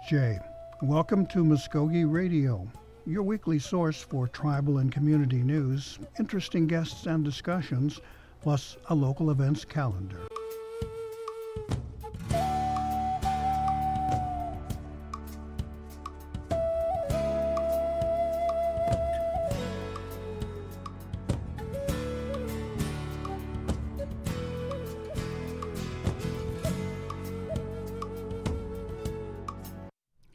SJ. Welcome to Mvskoke Radio, your weekly source for tribal and community news, interesting guests and discussions, plus a local events calendar.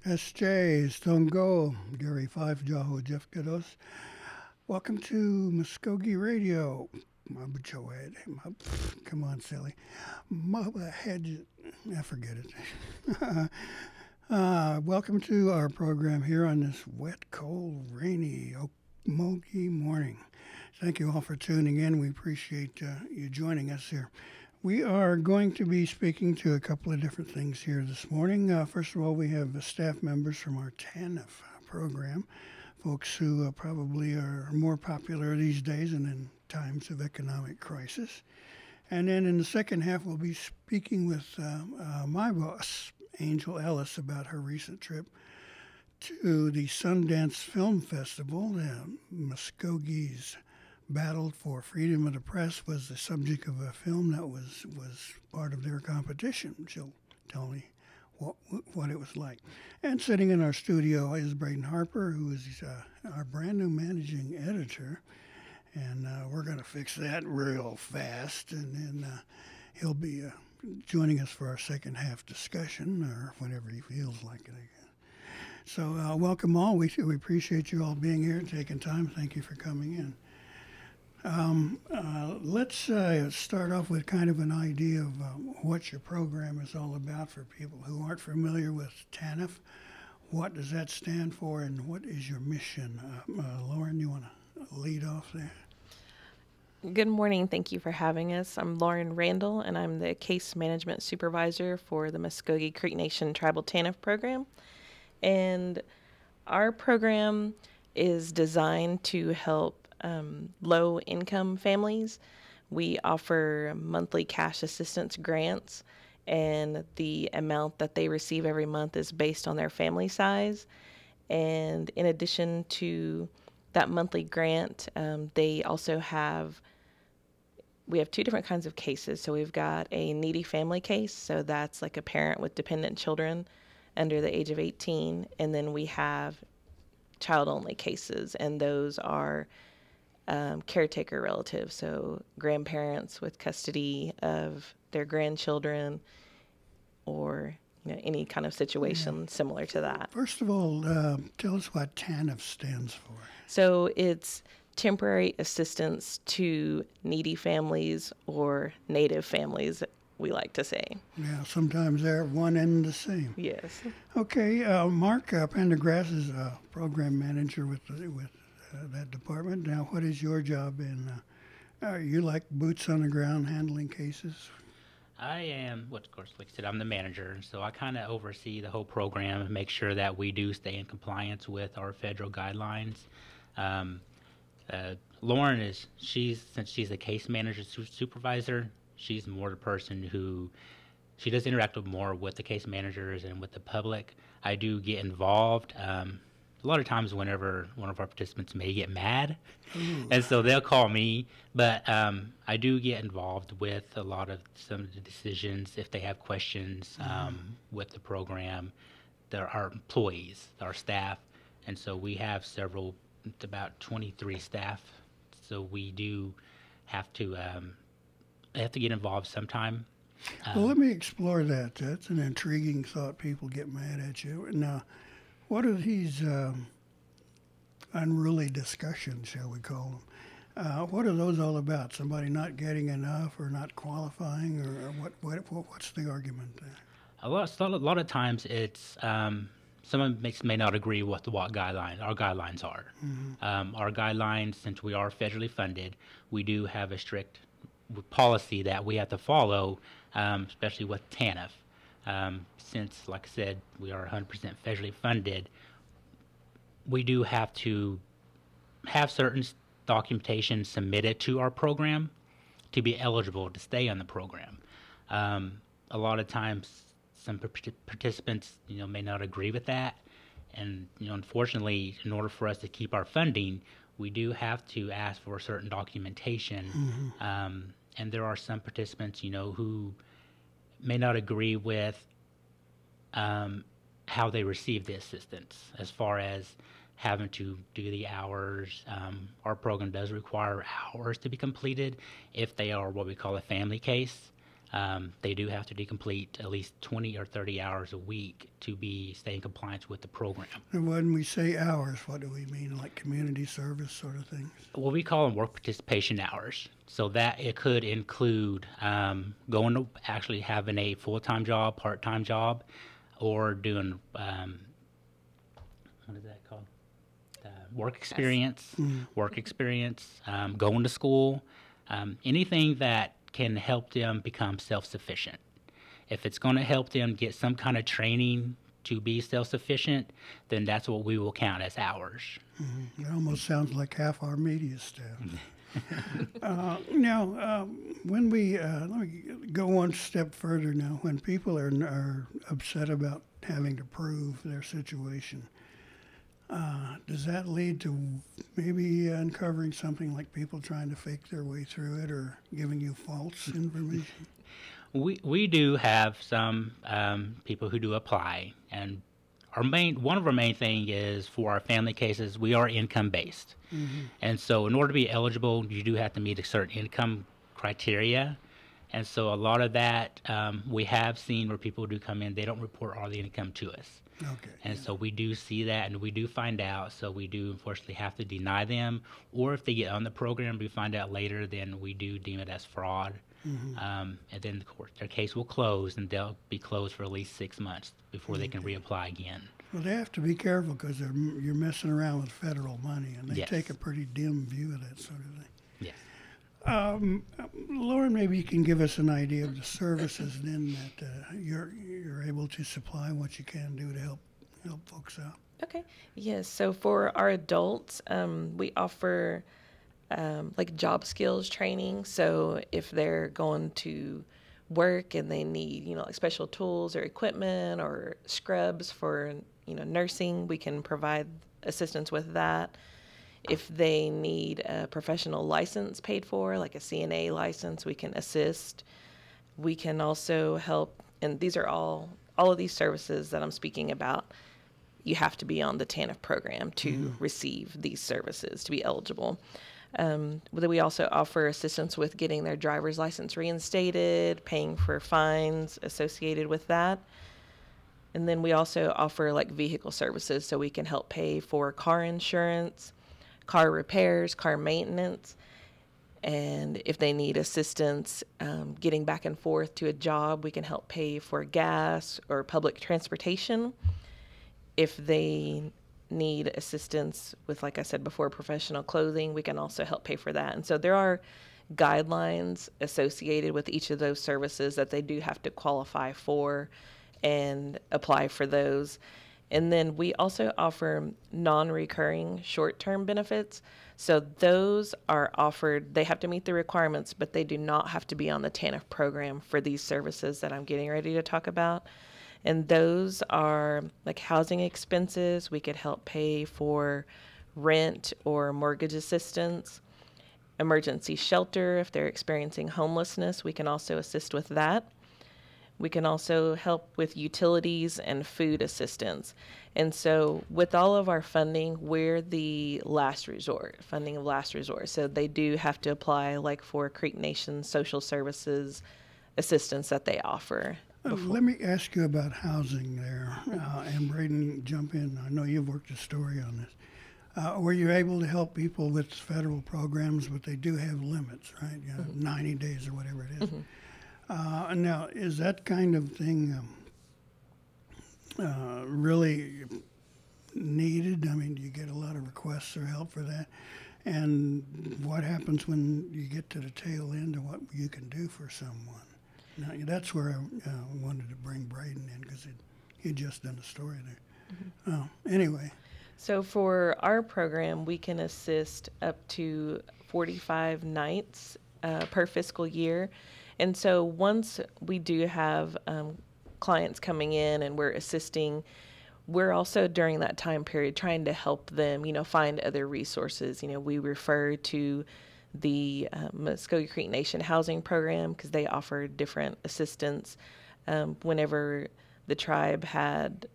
SJ, Stongo, Gary Five, Jaho, Jeff Gados. Welcome to Mvskoke Radio. Come on, silly. I forget it. Welcome to our program here on this wet, cold, rainy, Okmulgee morning. Thank you all for tuning in. We appreciate you joining us here. We are going to be speaking to a couple of different things here this morning. First of all, we have staff members from our TANF program, folks who probably are more popular these days and in times of economic crisis. And then in the second half, we'll be speaking with my boss, Angel Ellis, about her recent trip to the Sundance Film Festival. Mvskoke's battle for freedom of the press was the subject of a film that was part of their competition. She'll tell me what it was like. And sitting in our studio is Braden Harper, who is our brand new managing editor. And we're going to fix that real fast. And then he'll be joining us for our second half discussion, or whenever he feels like it, I guess. So welcome all. We appreciate you all being here and taking time. Thank you for coming in. Let's start off with kind of an idea of what your program is all about for people who aren't familiar with TANF. What does that stand for, and what is your mission? Lauren, you want to lead off there? Good morning. Thank you for having us. I'm Lauren Randall, and I'm the Case Management Supervisor for the Mvskoke Creek Nation Tribal TANF program. And our program is designed to help low-income families. We offer monthly cash assistance grants, and the amount that they receive every month is based on their family size. And in addition to that monthly grant, we have two different kinds of cases. So we've got a needy family case, so that's like a parent with dependent children under the age of 18, and then we have child-only cases, and those are caretaker relatives, so grandparents with custody of their grandchildren, or any kind of situation similar to that. First of all, tell us what TANF stands for. So it's temporary assistance to needy families, or native families, we like to say. Yeah, sometimes they're one and the same. Yes. Okay, Mark Pendergrass is a program manager with that department. Now, what is your job in? Are you like boots on the ground handling cases? I am, of course, like I said, I'm the manager, so I kind of oversee the whole program and make sure that we do stay in compliance with our federal guidelines. Lauren since she's a case manager supervisor, she's more the person who, she does interact more with the case managers and with the public. I do get involved. A lot of times whenever one of our participants may get mad, and so they'll call me, but I do get involved with some of the decisions if they have questions with the program. There are employees, our staff, and so we have about 23 staff, so we do have to get involved sometime. Well, let me explore that. That's an intriguing thought. People get mad at you. Now, what are these unruly discussions, shall we call them? What are those all about? Somebody not getting enough or not qualifying, or what's the argument there? A lot of times it's someone may not agree with what our guidelines are. Mm-hmm. Our guidelines, since we are federally funded, we do have a strict policy that we have to follow, especially with TANF. Since, like I said, we are 100% federally funded, we do have to have certain documentation submitted to our program to be eligible to stay on the program. A lot of times some participants, may not agree with that. And, unfortunately, in order for us to keep our funding, we do have to ask for certain documentation. And there are some participants, who may not agree with how they receive the assistance as far as having to do the hours. Our program does require hours to be completed if they are what we call a family case. They do have to complete at least 20 or 30 hours a week to stay in compliance with the program. And when we say hours, what do we mean? Like community service sort of things? Well, we call them work participation hours. So that it could include going to actually having a full-time job, part-time job, or doing, what is that called? Work experience, going to school, anything that can help them become self-sufficient. If it's going to help them get some kind of training to be self-sufficient, then that's what we will count as hours. It almost sounds like half our media staff. Now, when we let me go one step further now, when people are upset about having to prove their situation, does that lead to maybe uncovering something like people trying to fake their way through it or giving you false information? We do have some people who do apply, and one of our main thing is for our family cases, we are income based. And so in order to be eligible, you do have to meet a certain income criteria. And so a lot of that we have seen where people do come in, they don't report all the income to us. Okay. And so we do see that, and we do find out. So we do unfortunately have to deny them, or if they get on the program, we find out later, then we do deem it as fraud. And then of course their case will close, and they'll be closed for at least 6 months before they can reapply again. Well, they have to be careful because you're messing around with federal money, and they Yes. take a pretty dim view of that sort of thing. Yes. Lauren, maybe you can give us an idea of the services then that you're able to supply, what you can do to help folks out. Okay. Yes. So for our adults, we offer like job skills training. So if they're going to work and they need, like special tools or equipment or scrubs for, nursing, we can provide assistance with that. If they need a professional license paid for, like a CNA license, we can assist. We can also help, and these are all of these services that I'm speaking about, you have to be on the TANF program to receive these services, to be eligible. We also offer assistance with getting their driver's license reinstated, paying for fines associated with that. And then we also offer like vehicle services, so we can help pay for car insurance, car repairs, car maintenance, and if they need assistance getting back and forth to a job, we can help pay for gas or public transportation. If they need assistance with, like I said before, professional clothing, we can also help pay for that. And so there are guidelines associated with each of those services that they do have to qualify for and apply for those. And then we also offer non-recurring short-term benefits. So those are offered, they have to meet the requirements, but they do not have to be on the TANF program for these services that I'm getting ready to talk about. And those are like housing expenses. We could help pay for rent or mortgage assistance, emergency shelter. If they're experiencing homelessness, we can also assist with that. We can also help with utilities and food assistance. And so with all of our funding, we're the last resort, funding of last resort. So they do have to apply like for Creek Nation social services assistance that they offer. Let me ask you about housing there, and Braden, jump in. I know you've worked a story on this. Were you able to help people with federal programs, but they do have limits, right? 90 days or whatever it is. Now, is that kind of thing really needed? I mean, do you get a lot of requests or help for that? And what happens when you get to the tail end of what you can do for someone? Now, that's where I wanted to bring Braden in, because he'd just done a story there. Anyway. So for our program, we can assist up to 45 nights per fiscal year. And so once we do have clients coming in and we're assisting, we're also during that time period trying to help them, find other resources. We refer to the Mvskoke Creek Nation Housing Program because they offer different assistance. Whenever the tribe had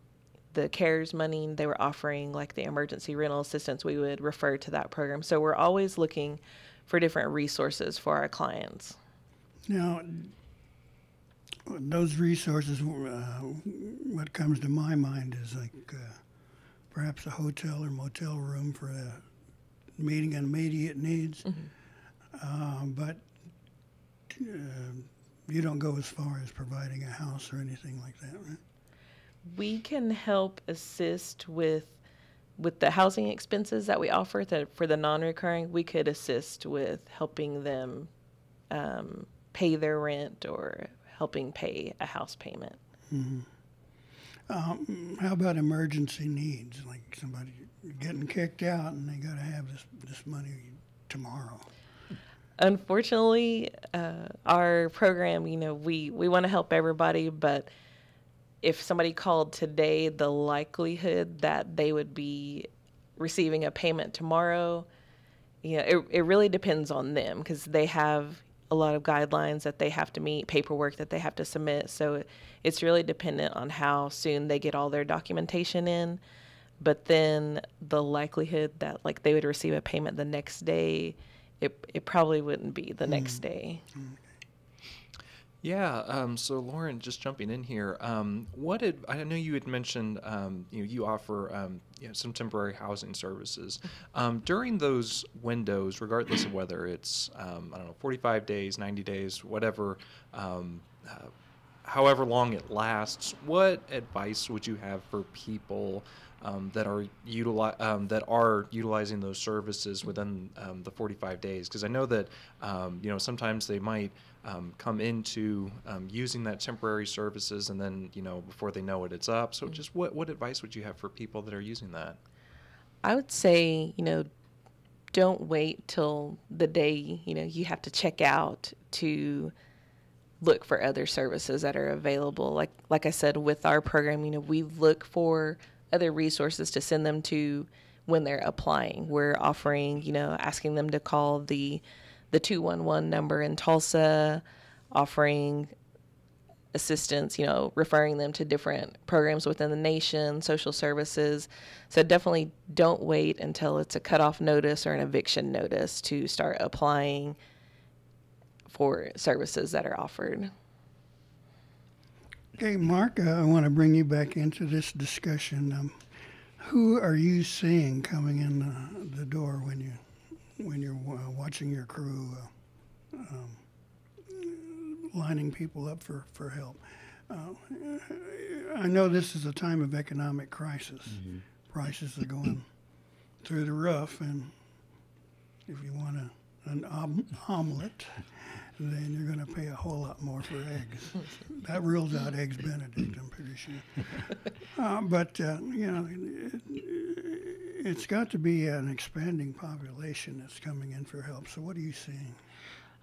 the CARES money, they were offering like the emergency rental assistance, we would refer to that program. So we're always looking for different resources for our clients. Now, those resources, what comes to my mind is like perhaps a hotel or motel room for meeting immediate needs. But you don't go as far as providing a house or anything like that, right? We can help assist with the housing expenses that we offer for the non-recurring. We could assist with helping them pay their rent or helping pay a house payment. How about emergency needs, like somebody getting kicked out and they got to have this money tomorrow? Unfortunately, our program, we want to help everybody, but if somebody called today, the likelihood that they would be receiving a payment tomorrow, it really depends on them because they have a lot of guidelines that they have to meet, paperwork that they have to submit. So it's really dependent on how soon they get all their documentation in. But then the likelihood that like they would receive a payment the next day, it probably wouldn't be the next day. Yeah. So Lauren, just jumping in here, I know you had mentioned, you offer, some temporary housing services. During those windows, regardless of whether it's, 45 days, 90 days, whatever, however long it lasts, what advice would you have for people that are utilizing those services within the 45 days? Because I know that sometimes they might come into using that temporary services, and then before they know it, it's up. So just what advice would you have for people that are using that? I would say don't wait till the day you have to check out to look for other services that are available. Like I said, with our program, we look for other resources to send them to when they're applying. We're offering, asking them to call the 211 number in Tulsa, offering assistance, referring them to different programs within the nation, social services. So definitely don't wait until it's a cutoff notice or an eviction notice to start applying for services that are offered. Okay, Mark, I want to bring you back into this discussion. Who are you seeing coming in the door when you're watching your crew lining people up for help? I know this is a time of economic crisis. Prices are going through the roof, and if you want an omelet, then you're going to pay a whole lot more for eggs. That rules out Eggs Benedict, I'm pretty sure. But it's got to be an expanding population that's coming in for help. So what are you seeing?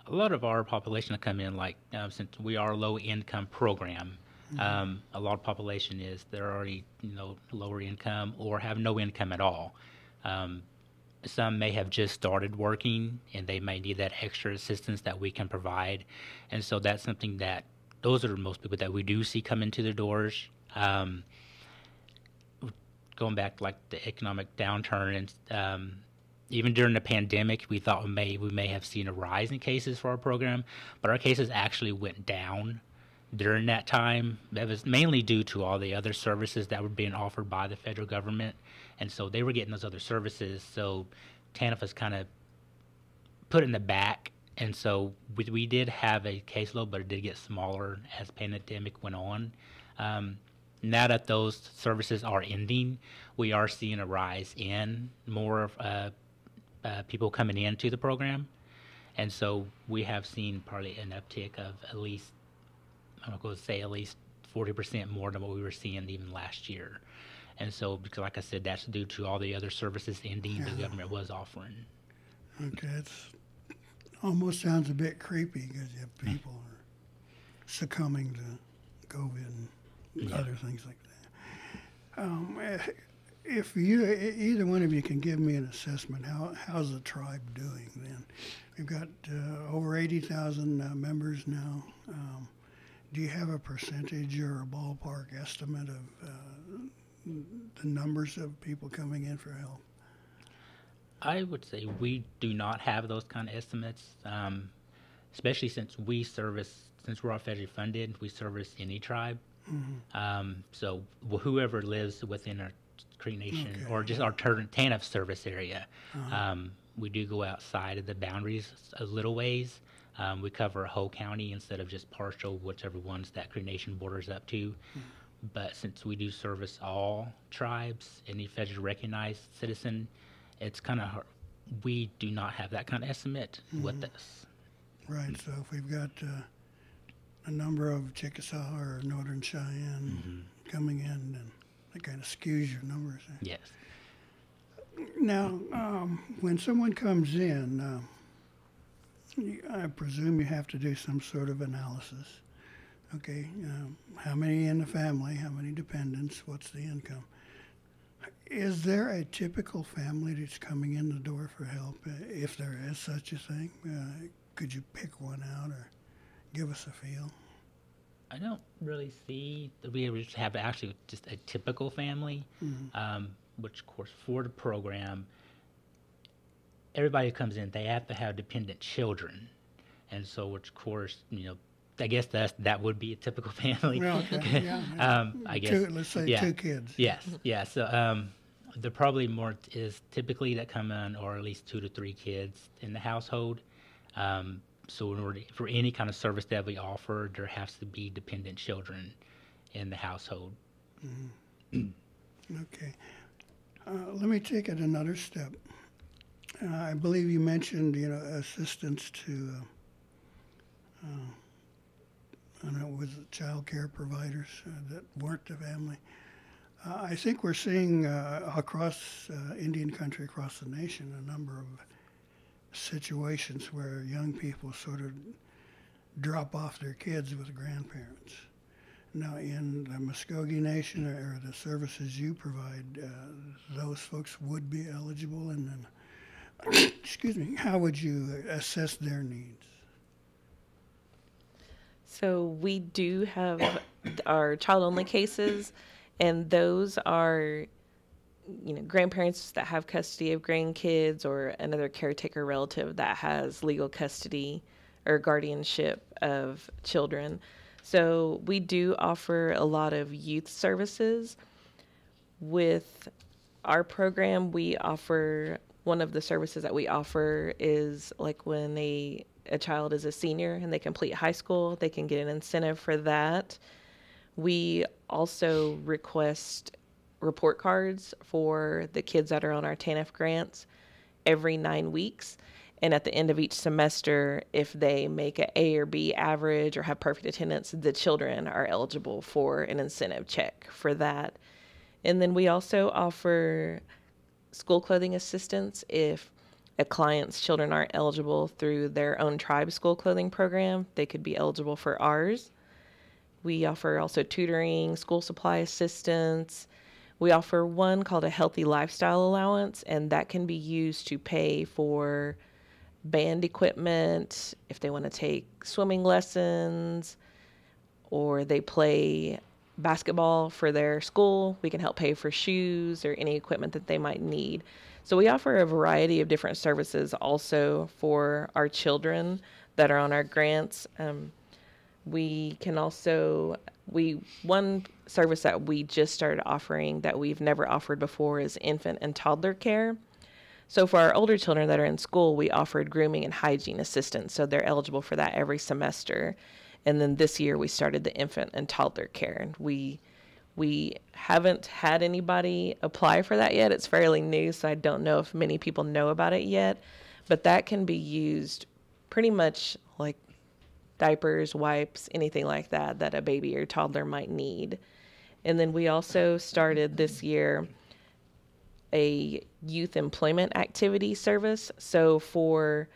A lot of our population that come in, since we are a low-income program, a lot of population they're already lower income or have no income at all. Some may have just started working and they may need that extra assistance that we can provide. And so that's something those are most people that we do see come into the doors. Going back to the economic downturn, and even during the pandemic, we thought we may have seen a rise in cases for our program, but our cases actually went down during that time. That was mainly due to all the other services that were being offered by the federal government. And so they were getting those other services. So TANF was kind of put in the back. And so we did have a caseload, but it did get smaller as the pandemic went on. Now that those services are ending, we are seeing a rise in more people coming into the program. And so we have seen probably an uptick of at least 40% more than what we were seeing even last year. And so, because like I said, that's due to all the other services ending the government was offering. Okay, it almost sounds a bit creepy because you have people are succumbing to COVID. other things like that. If either one of you can give me an assessment, how's the tribe doing then? We've got over 80,000 members now. Do you have a percentage or a ballpark estimate of the numbers of people coming in for help? I would say we do not have those kind of estimates, especially since we're all federally funded, we service any tribe. So whoever lives within our Creek Nation or just our TANF service area, we do go outside of the boundaries a little ways. We cover a whole county instead of just partial, whichever ones that Creek Nation borders up to. But since we do service all tribes, any federally recognized citizen, it's kind of hard. We do not have that kind of estimate with this. Right. So if we've got a number of Chickasaw or Northern Cheyenne coming in, then that kind of skews your numbers. Yes. Now, when someone comes in, I presume you have to do some sort of analysis. Okay, how many in the family, how many dependents, what's the income? Is there a typical family that's coming in the door for help, if there is such a thing? Could you pick one out or give us a feel? I don't really see that we have actually just a typical family, which, of course, for the program, everybody who comes in, they have to have dependent children. And so, which, of course, I guess that would be a typical family. Well, okay. Yeah. I guess. Let's say 2 kids. Yes. Yeah. So there probably more is typically that come in, or at least 2 to 3 kids in the household. So in order for any kind of service that we offer, there has to be dependent children in the household. Okay. Let me take it another step. I believe you mentioned, assistance to, I don't know, was it child care providers that weren't the family? I think we're seeing across Indian country, across the nation, a number of situations where young people sort of drop off their kids with grandparents. Now, in the Mvskoke Nation or the services you provide, those folks would be eligible, and then, excuse me, how would you assess their needs? So we do have our child-only cases, and those are, grandparents that have custody of grandkids or another caretaker relative that has legal custody or guardianship of children. So we do offer a lot of youth services. With our program, one of the services that we offer is like when a child is a senior and they complete high school, they can get an incentive for that. We also request report cards for the kids that are on our TANF grants every 9 weeks. And at the end of each semester, if they make an A or B average or have perfect attendance, the children are eligible for an incentive check for that. And then we also offer school clothing assistance if a client's children aren't eligible through their own tribe school clothing program. They could be eligible for ours. We offer also tutoring, school supply assistance. We offer one called a healthy lifestyle allowance, and that can be used to pay for band equipment, if they want to take swimming lessons, or they play basketball for their school. We can help pay for shoes or any equipment that they might need. So we offer a variety of different services also for our children that are on our grants. We can also, one service that we just started offering that we've never offered before is infant and toddler care. So for our older children that are in school, we offered grooming and hygiene assistance. So they're eligible for that every semester. And then this year we started the infant and toddler care. And we haven't had anybody apply for that yet. It's fairly new, so I don't know if many people know about it yet. But that can be used pretty much like diapers, wipes, anything like that that a baby or toddler might need. And then we also started this year a youth employment activity service. So for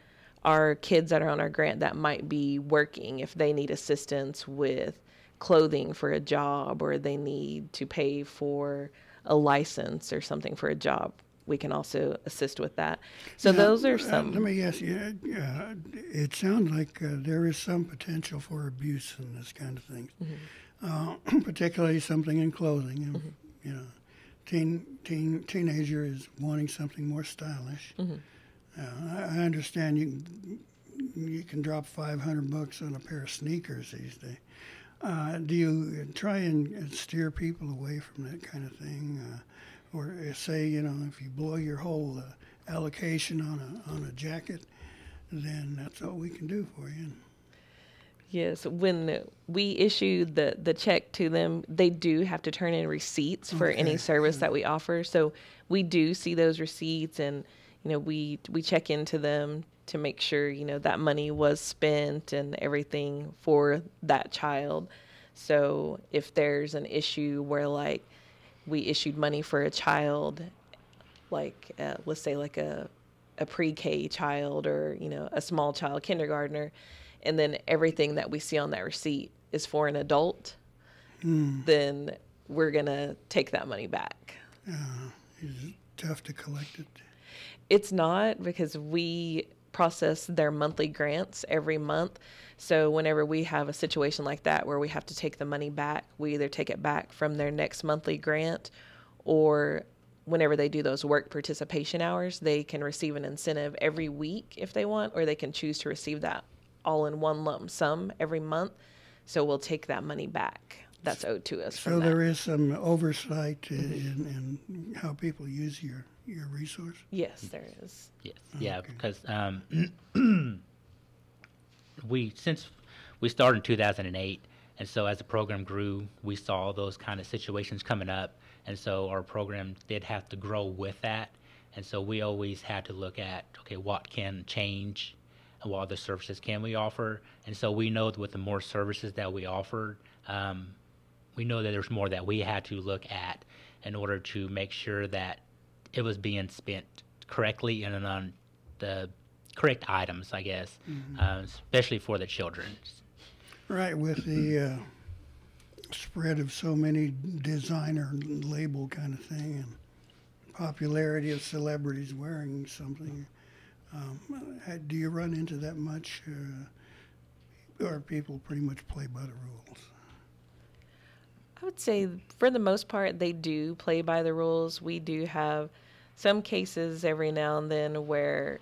our kids that are on our grant that might be working, if they need assistance with clothing for a job, or they need to pay for a license or something for a job, we can also assist with that. So Now, those are some. let me ask you. It sounds like there is some potential for abuse in this kind of thing, particularly something in clothing. And, you know, teenager is wanting something more stylish. I understand you can drop $500 on a pair of sneakers these days. Do you try and steer people away from that kind of thing? Or say, you know, if you blow your whole allocation on a jacket, then that's all we can do for you. Yes, when we issue the check to them, they do have to turn in receipts for any service that we offer. So we do see those receipts, and you know, we check into them to make sure, you know, that money was spent and everything for that child. So if there's an issue where, like, we issued money for a child, like let's say like a pre-K child, or, you know, a small child, kindergartner, and then everything that we see on that receipt is for an adult, then we're going to take that money back. Is it tough to collect it? It's not, because we process their monthly grants every month. So whenever we have a situation like that where we have to take the money back, we either take it back from their next monthly grant, or whenever they do those work participation hours, they can receive an incentive every week if they want, or they can choose to receive that all in one lump sum every month. So we'll take that money back that's owed to us from So that. there is some oversight in how people use your resource? Yes, there is. Yes, yeah, Okay. because since we started in 2008, and so as the program grew, we saw those kind of situations coming up, and so our program did have to grow with that, and so we always had to look at, okay, what can change, and what other services can we offer, and so we know that with the more services that we offer, we know that there's more that we had to look at in order to make sure that it was being spent correctly and on the correct items, I guess, especially for the children. Right, with the spread of so many designer label kind of thing, and popularity of celebrities wearing something, do you run into that much, or people pretty much play by the rules? I would say for the most part, they do play by the rules. We do have some cases every now and then where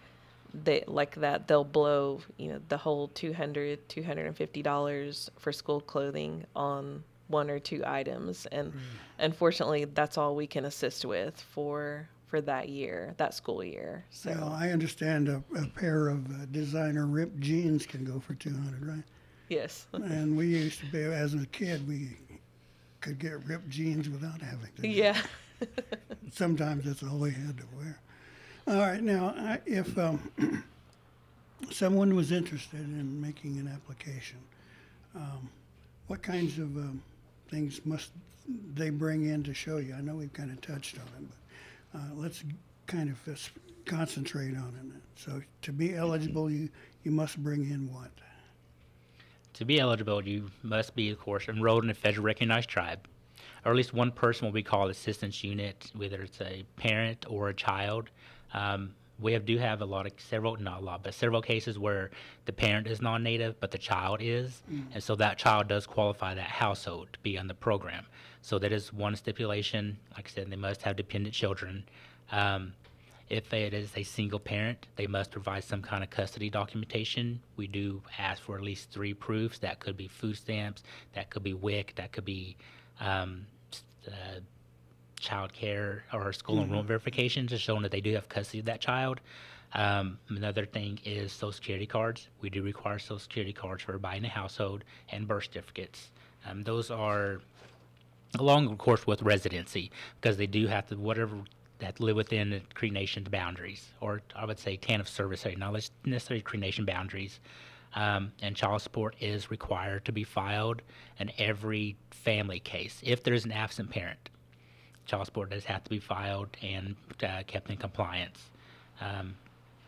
they like that they'll blow, you know, the whole $250 for school clothing on one or two items, and unfortunately, that's all we can assist with for that year, that school year. So Well, I understand a pair of designer ripped jeans can go for $200, right? yes, And we used to be, as a kid, we could get ripped jeans without having to. yeah. Sometimes that's all we had to wear. All right, now, if someone was interested in making an application, what kinds of things must they bring in to show you? I know we've kind of touched on it, but let's kind of concentrate on it. So to be eligible, you must bring in what? To be eligible, you must be, of course, enrolled in a federally recognized tribe, or at least one person will be called assistance unit, whether it's a parent or a child. We do have several cases where the parent is non-native, but the child is, and so that child does qualify that household to be on the program. So that is one stipulation. Like I said, they must have dependent children. If it is a single parent, they must provide some kind of custody documentation. We do ask for at least 3 proofs. That could be food stamps, that could be WIC, that could be child care or school enrollment verification, just showing that they do have custody of that child. Another thing is Social Security cards. We do require Social Security cards for everybody in the household, and birth certificates. Those are, along, of course, with residency, because they do have to, that live within the Cree Nation's boundaries, or I would say TANF service area, not necessarily Cree Nation boundaries. And child support is required to be filed in every family case. If there's an absent parent, child support does have to be filed and kept in compliance.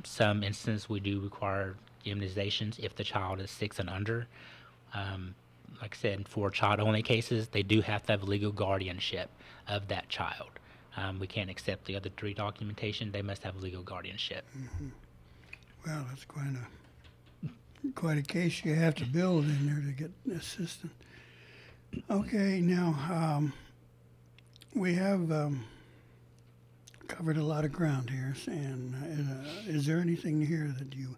Some instances we do require immunizations if the child is 6 and under. like I said, for child-only cases, they do have to have legal guardianship of that child. We can't accept the other three documentation. They must have legal guardianship. Well, that's quite a case you have to build in there to get assistance. Okay, now we have covered a lot of ground here, and is there anything here that you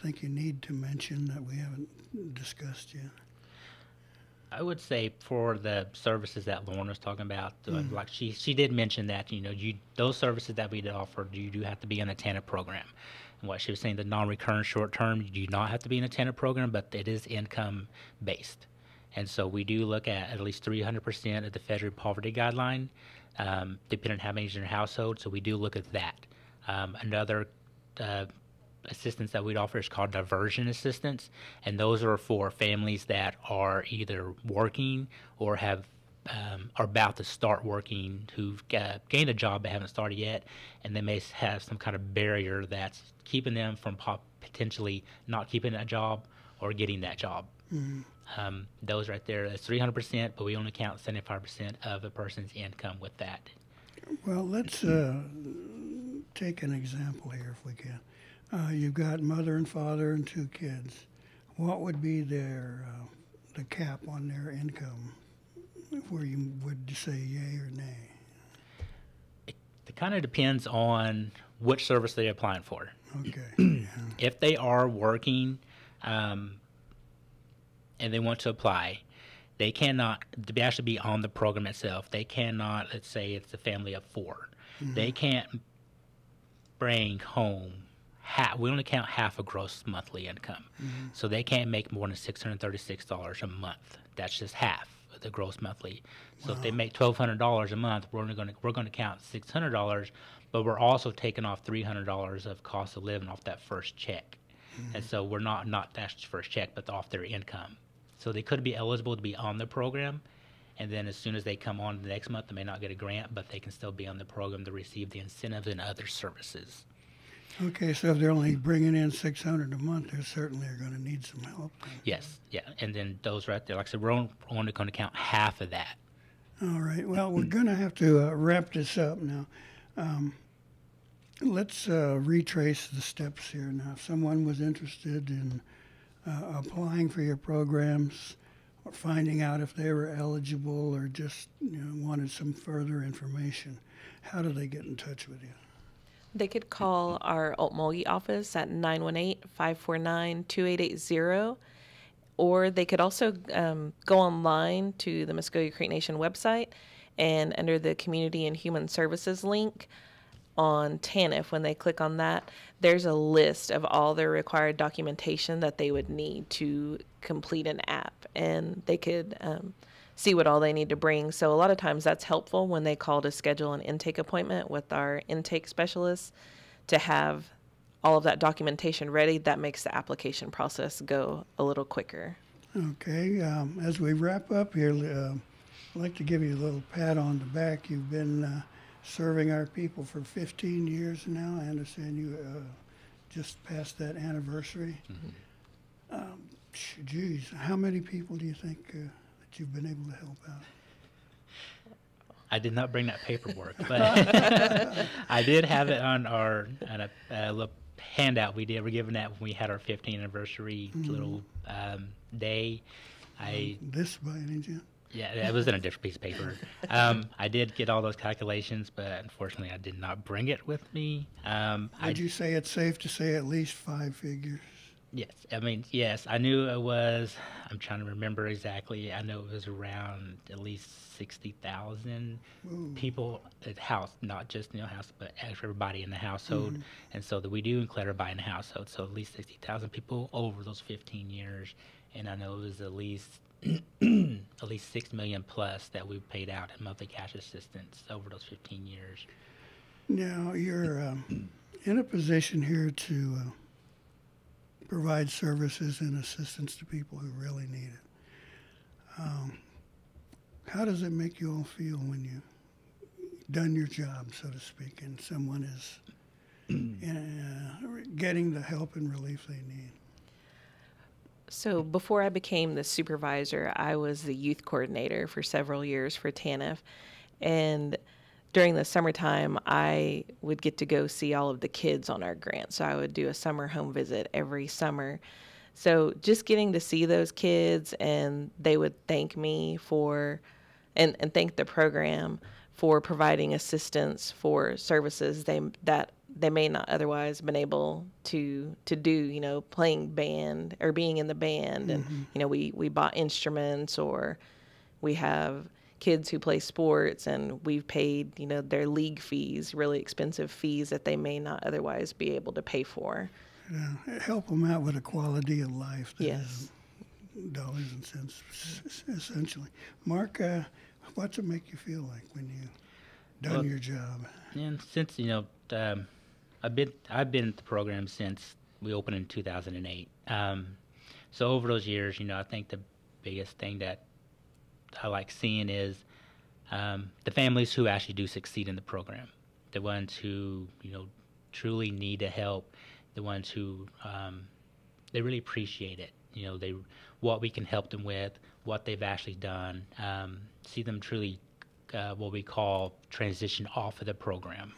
think you need to mention that we haven't discussed yet? I would say for the services that Lauren was talking about, like she did mention that, those services that we offer, you do have to be in a TANF program. And what she was saying, the non-recurrent short-term, you do not have to be in a TANF program, but it is income-based. And so we do look at least 300% of the federal poverty guideline, depending on how many is in your household. So we do look at that. Another assistance that we'd offer is called diversion assistance, and those are for families that are either working or are about to start working, who've gained a job but haven't started yet, and they may have some kind of barrier that's keeping them from potentially not keeping that job or getting that job. Those right there, that's 300%, but we only count 75% of a person's income with that. Well, let's take an example here if we can. You've got mother and father and 2 kids. What would be the cap on their income where you would say yay or nay? It kind of depends on which service they're applying for. Okay. If they are working and they want to apply, they cannot actually be on the program itself. They cannot, let's say it's a family of 4. They can't bring home we only count half a gross monthly income. So they can't make more than $636 a month. That's just half of the gross monthly. So if they make $1,200 a month, we're going to count $600, but we're also taking off $300 of cost of living off that first check. And so we're not that's first check, but off their income. So they could be eligible to be on the program, and then as soon as they come on the next month, they may not get a grant, but they can still be on the program to receive the incentives and other services. Okay, so if they're only bringing in $600 a month, they certainly are going to need some help. Yes, yeah, and then those right there, like I said, we're only going to count half of that. All right, well, we're going to have to wrap this up now. Let's retrace the steps here. Now, if someone was interested in applying for your programs or finding out if they were eligible or just wanted some further information, how do they get in touch with you? They could call our Okmulgee office at 918-549-2880, or they could also go online to the Mvskoke Creek Nation website and under the Community and Human Services link on TANF, when they click on that, there's a list of all their required documentation that they would need to complete an app, and they could see what all they need to bring. So a lot of times that's helpful when they call to schedule an intake appointment with our intake specialists to have all of that documentation ready. That makes the application process go a little quicker. Okay, as we wrap up here, I'd like to give you a little pat on the back. You've been serving our people for 15 years now. I understand you just passed that anniversary. Geez, how many people do you think that you've been able to help out? I did not bring that paperwork, but I did have it on a little handout we did. We're giving that when we had our 15th anniversary little day. This by any chance? Yeah, it was in a different piece of paper. I did get all those calculations, but unfortunately I did not bring it with me. Would you say it's safe to say at least 5 figures? Yes, I mean, yes, I knew it was, I'm trying to remember exactly, I know it was around at least 60,000 people at the house, not just house, but everybody in the household. And so that we do include everybody in the household, so at least 60,000 people over those 15 years. And I know it was at least at least $6 million plus that we paid out in monthly cash assistance over those 15 years. Now you're in a position here to provide services and assistance to people who really need it. How does it make you all feel when you've done your job, so to speak, and someone is getting the help and relief they need? So before I became the supervisor, I was the youth coordinator for several years for TANF. And during the summertime, I would get to go see all of the kids on our grant. So I would do a summer home visit every summer. So just getting to see those kids, and they would thank me for, and thank the program for providing assistance for services that they may not otherwise been able to do, you know, playing band or being in the band. And, you know, we bought instruments, or we have kids who play sports, and we've paid, you know, their league fees, really expensive fees that they may not otherwise be able to pay for. Yeah, help them out with a quality of life that Yes. is dollars and cents, essentially. Mark, what's it make you feel like when you've done Well, your job? And since, you know, I've been at the program since we opened in 2008. So over those years, you know, I think the biggest thing that I like seeing is the families who actually do succeed in the program, the ones who, you know, truly need the help, the ones who they really appreciate it. You know, what we can help them with, what they've actually done. See them truly what we call transition off of the program,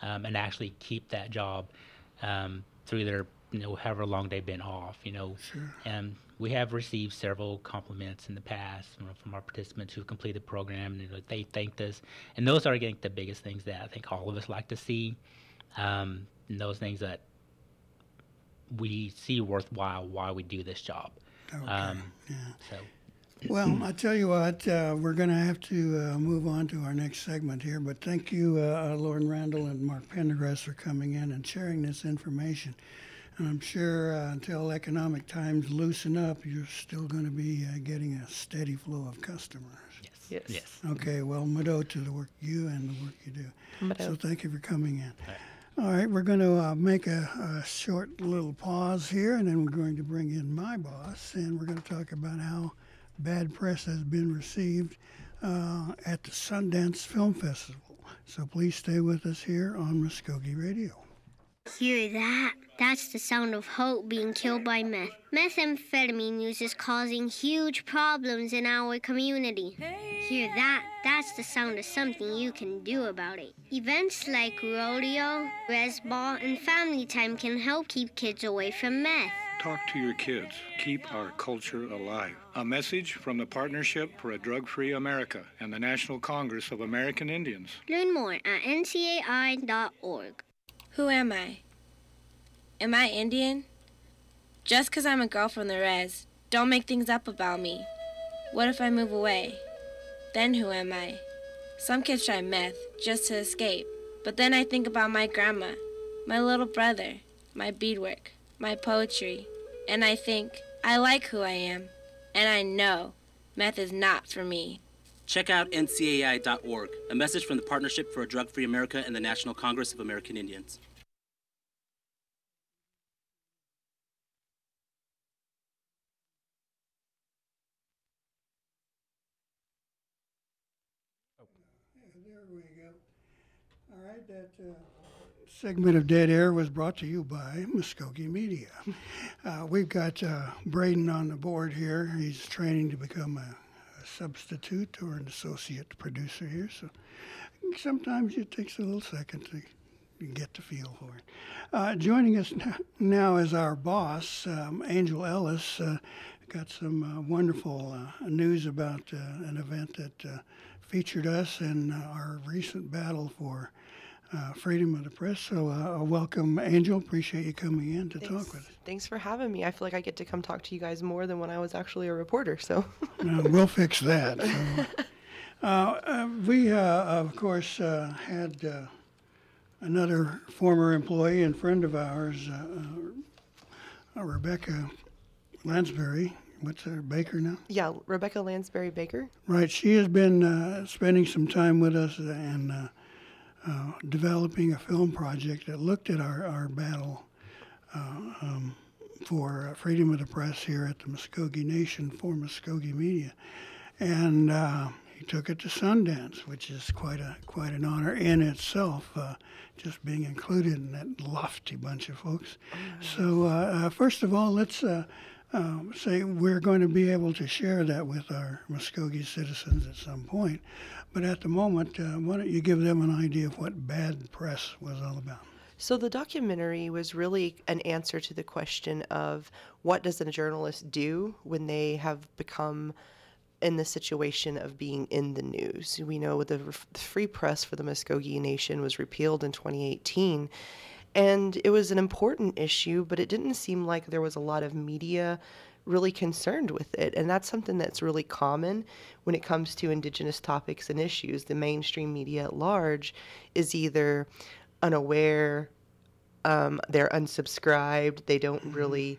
and actually keep that job through their, you know, however long they've been off. You know, Sure. and we have received several compliments in the past, you know, from our participants who completed the program. You know, they thanked us, and those are, again, the biggest things that I think all of us like to see. And those things that we see worthwhile why we do this job. Okay. So. Well, I tell you what, we're going to have to move on to our next segment here, but thank you, Lauren Randall and Mark Pendergrass, for coming in and sharing this information. And I'm sure until economic times loosen up, you're still going to be getting a steady flow of customers. Yes. Yes. Okay, well, Mado to the work you and the work you do. Mado. So thank you for coming in. Right. All right, we're going to make a short little pause here, and then we're going to bring in my boss, and we're going to talk about how BadPress has been received at the Sundance Film Festival. So please stay with us here on Mvskoke Radio. Hear that? That's the sound of hope being killed by meth. Methamphetamine use is causing huge problems in our community. Hear that? That's the sound of something you can do about it. Events like rodeo, res ball, and family time can help keep kids away from meth. Talk to your kids. Keep our culture alive. A message from the Partnership for a Drug-Free America and the National Congress of American Indians. Learn more at ncai.org. Who am I? Am I Indian? Just 'cause I'm a girl from the res, don't make things up about me. What if I move away? Then who am I? Some kids try meth just to escape, but then I think about my grandma, my little brother, my beadwork, my poetry, and I think, I like who I am, and I know meth is not for me. Check out ncai.org, a message from the Partnership for a Drug-Free America and the National Congress of American Indians. There we go. All right, that segment of Dead Air was brought to you by Mvskoke Media. We've got Braden on the board here. He's training to become a substitute or an associate producer here, so sometimes it takes a little second to get the feel for it. Joining us now is our boss, Angel Ellis. Got some wonderful news about an event that featured us in our recent battle for freedom of the press. So welcome, Angel. Appreciate you coming in to talk with us. Thanks for having me. I feel like I get to come talk to you guys more than when I was actually a reporter. So We'll fix that. We, of course, had another former employee and friend of ours, Rebecca Lansbury. What's her, Baker now? yeah, Rebecca Lansbury Baker. Right. She has been spending some time with us and developing a film project that looked at our battle for freedom of the press here at the Mvskoke Nation for Mvskoke Media. And he took it to Sundance, which is quite an honor in itself, just being included in that lofty bunch of folks. So first of all, let's say we're going to be able to share that with our Muskogee citizens at some point. But at the moment, why don't you give them an idea of what BadPress was all about? So the documentary was really an answer to the question of what does a journalist do when they have become in the situation of being in the news. We know the free press for the Muskogee Nation was repealed in 2018, and it was an important issue, but it didn't seem like there was a lot of media really concerned with it. And that's something that's really common when it comes to Indigenous topics and issues. The mainstream media at large is either unaware, they're unsubscribed, they don't really,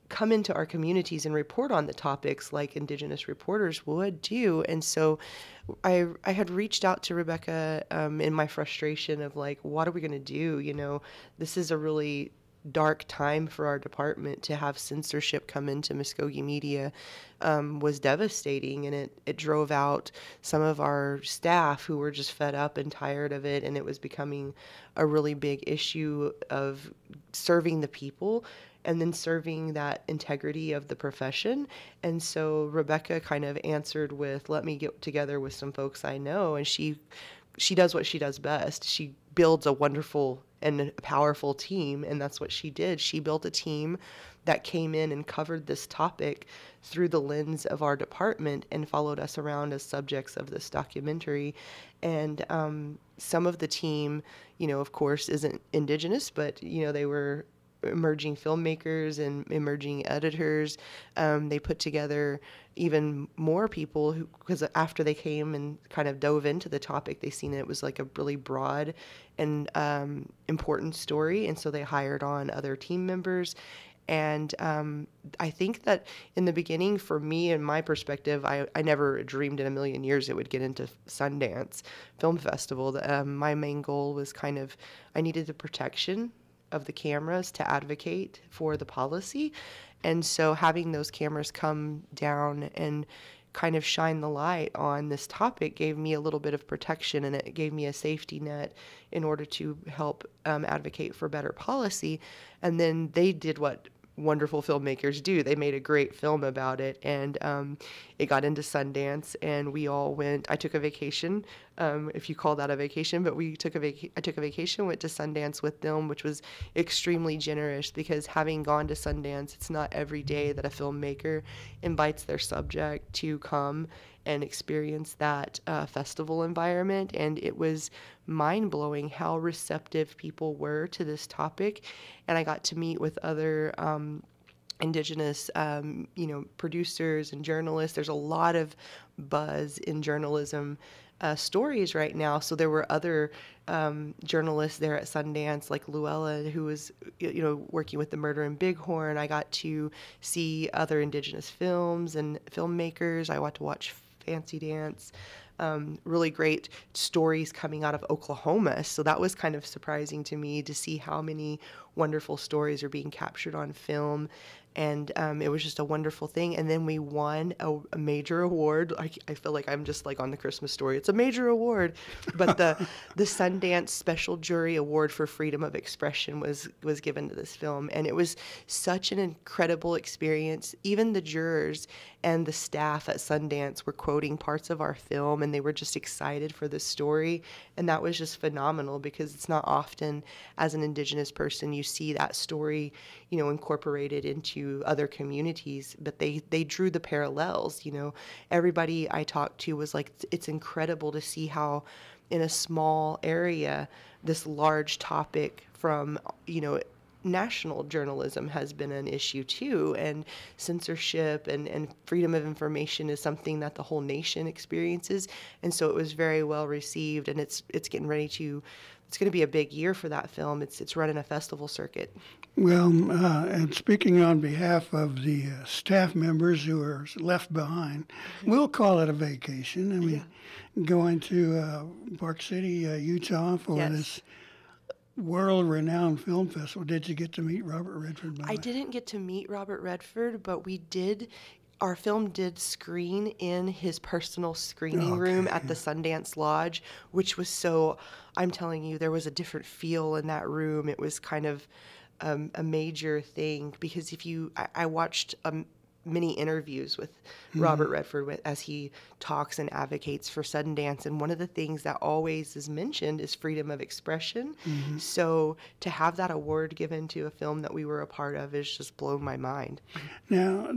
come into our communities and report on the topics like Indigenous reporters would do. And so I had reached out to Rebecca in my frustration of like, what are we going to do? This is a really dark time for our department. To have censorship come into Muskogee media was devastating, and it drove out some of our staff who were just fed up and tired of it, and it was becoming a really big issue of serving the people and then serving that integrity of the profession. And so Rebecca kind of answered with, let me get together with some folks I know, and she does what she does best. She builds a wonderful and a powerful team, and that's what she did. She built a team that came in and covered this topic through the lens of our department and followed us around as subjects of this documentary. And some of the team, of course, isn't Indigenous, but, they were emerging filmmakers and emerging editors. They put together even more people who, because after they came and kind of dove into the topic, they seen it was like a really broad and important story. And so they hired on other team members. And I think that in the beginning, for me and my perspective, I never dreamed in a million years it would get into Sundance Film Festival. My main goal was I needed the protection of the cameras to advocate for the policy. And so having those cameras come down and kind of shine the light on this topic gave me a little bit of protection, and it gave me a safety net in order to help advocate for better policy. And then they did what wonderful filmmakers do. They made a great film about it, and it got into Sundance, and we all went. I took a vacation, if you call that a vacation, but I took a vacation, went to Sundance with them, which was extremely generous, because having gone to Sundance, it's not every day that a filmmaker invites their subject to come and experience that festival environment. And it was mind-blowing how receptive people were to this topic. And I got to meet with other Indigenous, producers and journalists. There's a lot of buzz in journalism stories right now. So there were other journalists there at Sundance, like Luella, who was, working with the Murder in Bighorn. I got to see other Indigenous films and filmmakers. I got to watch Fancy Dance. Really great stories coming out of Oklahoma. So that was kind of surprising to me to see how many wonderful stories are being captured on film. And it was just a wonderful thing. And then we won a major award. I feel like I'm just like on the Christmas Story. It's a major award. But the Sundance Special Jury Award for Freedom of Expression was given to this film. And it was such an incredible experience. Even the jurors and the staff at Sundance were quoting parts of our film, and they were just excited for the story. And that was just phenomenal, because it's not often as an Indigenous person you see that story, incorporated into other communities, but they drew the parallels. Everybody I talked to was like, it's incredible to see how in a small area this large topic from national journalism has been an issue too, and censorship and freedom of information is something that the whole nation experiences. And so it was very well received, and it's getting ready to. It's going to be a big year for that film. It's running a festival circuit. Well, and speaking on behalf of the staff members who are left behind, we'll call it a vacation. I mean, going to Park City, Utah for this world-renowned film festival. Did you get to meet Robert Redford? I didn't get to meet Robert Redford, but we did. Our film did screen in his personal screening room at the Sundance Lodge, which was I'm telling you, there was a different feel in that room. It was kind of a major thing, because I watched many interviews with Robert Redford as he talks and advocates for Sundance, and one of the things that always is mentioned is freedom of expression. So to have that award given to a film that we were a part of is just blown my mind. Now,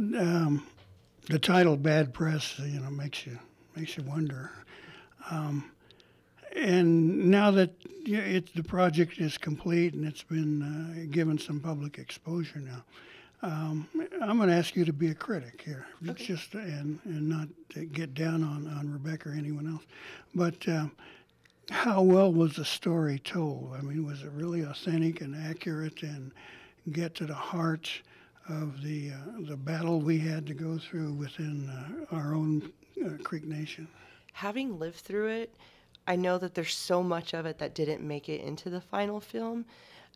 the title "Bad Press," makes you wonder. And now that the project is complete and it's been given some public exposure now, I'm going to ask you to be a critic here, just and not to get down on Rebecca or anyone else. But how well was the story told? I mean, was it really authentic and accurate and get to the heart of the battle we had to go through within our own Creek Nation? Having lived through it, I know that there's so much of it that didn't make it into the final film,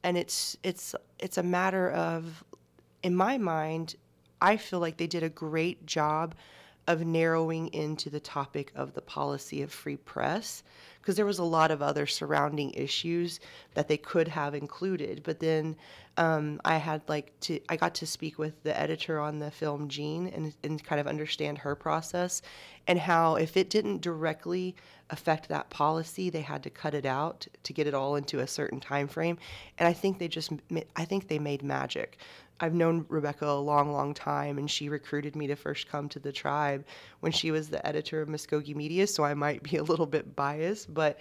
and it's a matter of, in my mind, I feel like they did a great job of narrowing into the topic of the policy of free press, because there was a lot of other surrounding issues that they could have included. But then I got to speak with the editor on the film, Jean, and kind of understand her process and how if it didn't directly affect that policy, they had to cut it out to get it all into a certain time frame. And I think they made magic. I've known Rebecca a long, long time, and she recruited me to first come to the tribe when she was the editor of Mvskoke Media, so I might be a little bit biased, but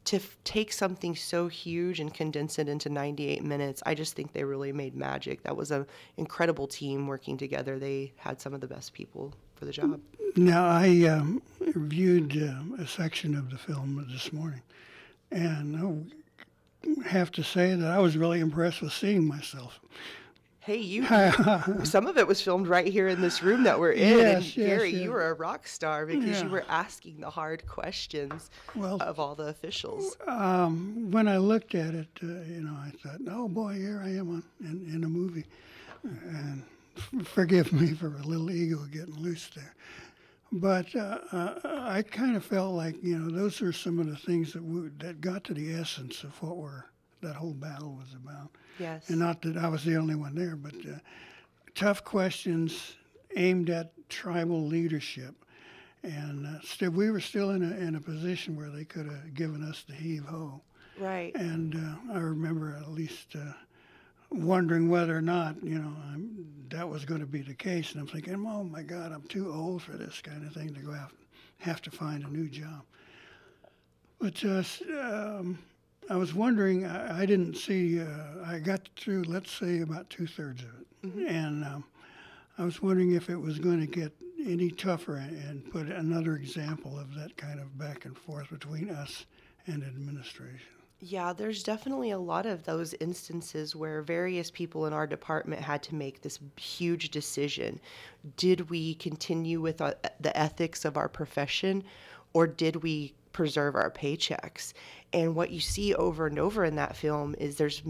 to take something so huge and condense it into 98 minutes, I just think they really made magic. That was an incredible team working together. They had some of the best people for the job. Now, I viewed a section of the film this morning, and I have to say that I was really impressed with seeing myself. Hey, some of it was filmed right here in this room that we're in. Yes, and Gary, yes. You were a rock star because you were asking the hard questions of all the officials. When I looked at it, I thought, oh boy, here I am in a movie. And forgive me for a little ego getting loose there. But I kind of felt like, those are some of the things that got to the essence of what that whole battle was about. Yes. And not that I was the only one there, but tough questions aimed at tribal leadership. And we were still in a position where they could have given us the heave-ho. Right. And I remember at least wondering whether or not, that was going to be the case. And I'm thinking, oh, my God, I'm too old for this kind of thing to go out and have to find a new job. But I was wondering, I didn't see, I got through, let's say, about 2/3 of it. And I was wondering if it was going to get any tougher and put another example of that kind of back and forth between us and administration. Yeah, there's definitely a lot of those instances where various people in our department had to make this huge decision. Did we continue with the ethics of our profession, or did we preserve our paychecks? And what you see over and over in that film is there's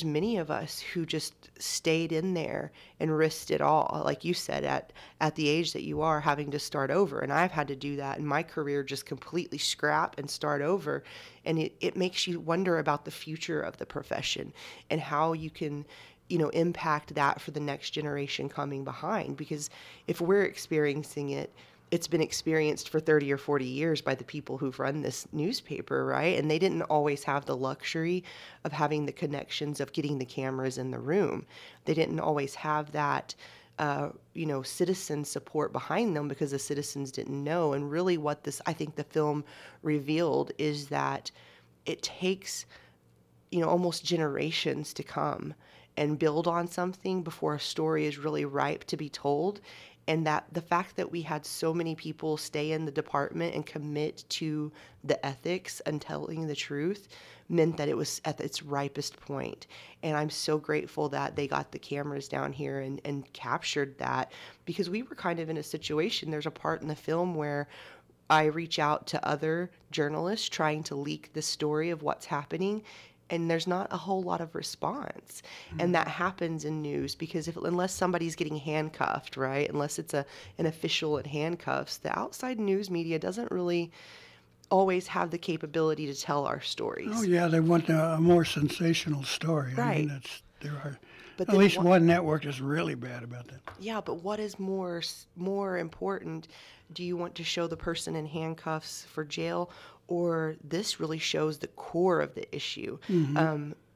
many of us who just stayed in there and risked it all, like you said, at the age that you are, having to start over. And I've had to do that in my career, just completely scrap and start over. And it makes you wonder about the future of the profession and how you can impact that for the next generation coming behind. Because if we're experiencing it, it's been experienced for 30 or 40 years by the people who've run this newspaper, right? And they didn't always have the luxury of having the connections of getting the cameras in the room. They didn't always have that, citizen support behind them because the citizens didn't know. And really what I think the film revealed is that it takes, almost generations to come and build on something before a story is really ripe to be told. And that the fact that we had so many people stay in the department and commit to the ethics and telling the truth meant that it was at its ripest point. And I'm so grateful that they got the cameras down here and captured that, because we were kind of in a situation. There's a part in the film where I reach out to other journalists trying to leak the story of what's happening, and there's not a whole lot of response. And that happens in news because unless somebody's getting handcuffed, right, unless it's an official in handcuffs, the outside news media doesn't really always have the capability to tell our stories. Oh, yeah, they want a more sensational story. Right. I mean, there are But at then least one network is really bad about that. Yeah, but what is more important? Do you want to show the person in handcuffs for jail, or this really shows the core of the issue?